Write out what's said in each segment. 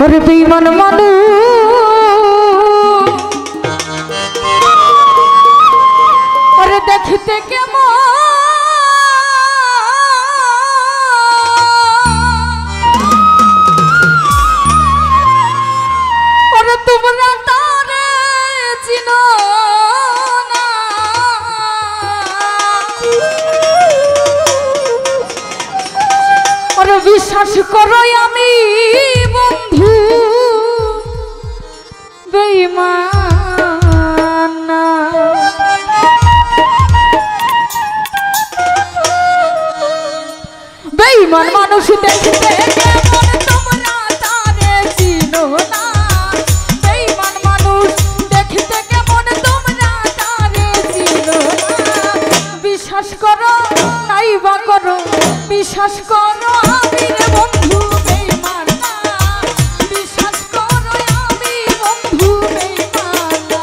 ওরে বেঈমান মানুষ ওরে দেখতে কেমন ওরে তোমরা তারে চিনো না ওরে বিশ্বাস করো আমি বন্ধু বেঈমান না বেঈমান মানুষ দেখতে কেমন তোমরা তারে চিনো না বেঈমান মানুষ দেখতে কেমন তোমরা তারে চিনো না বিশ্বাস করো নাই বা করো বিশ্বাস করো আমি রে বন্ধু বেঈমান না বিশ্বাস করো আমি বন্ধু বেঈমান না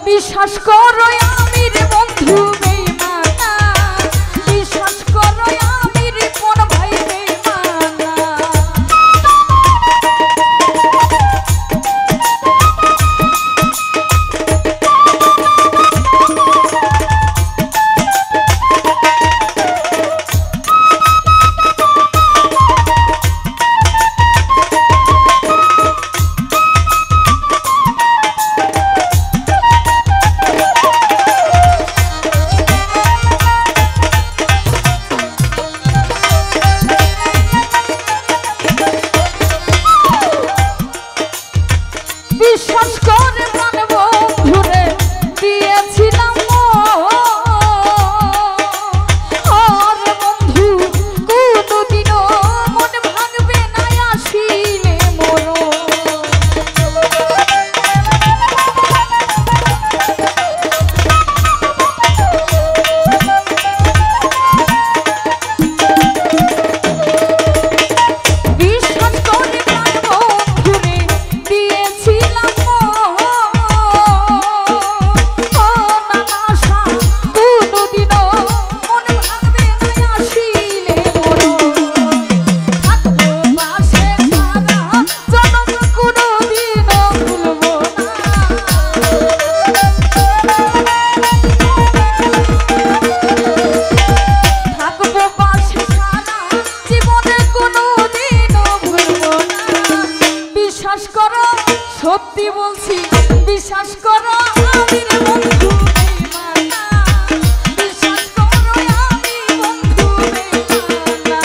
বিশ্বাস করো আমি রে বন্ধু বেঈমান না বিশ্বাস করো আমি রে কোন ভাই বেঈমান না বিশ্বাস করে প্রাণ বন্ধুরে দিয়েছিলাম আর বন্ধু কোনদিনও মন ভাঙবে না আসিলে মরো বিশ্বাস করে প্রাণ বন্ধুরে দিয়েছিলাম বিশ্বাস করো সত্যি বলছি বিশ্বাস করো আমি রে বন্ধু বেঈমান না বিশ্বাস করো আমি বন্ধু বেঈমান না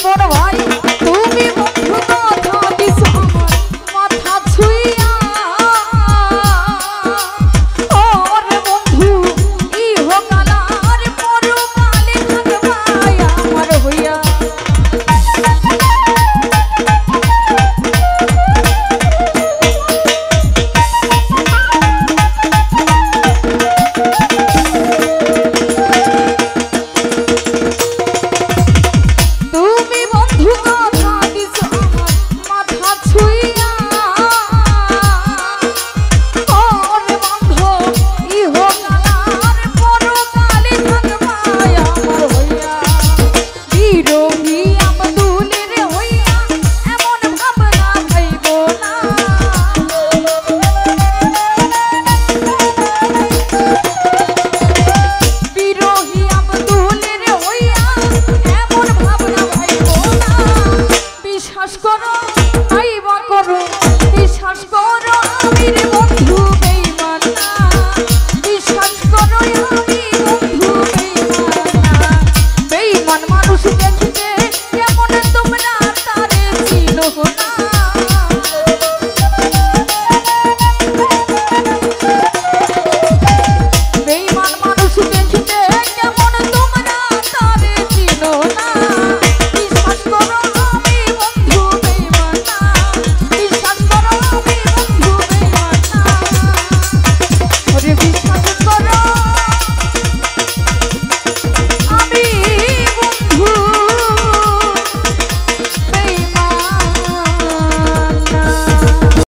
বড় ভাই তুমি বন্ধু কথা দিছো আমার মাথা ছুঁইয়া ওরে বন্ধু ইহকালার পরকালে থাকবাই আমার হইয়া তুমি বন্ধু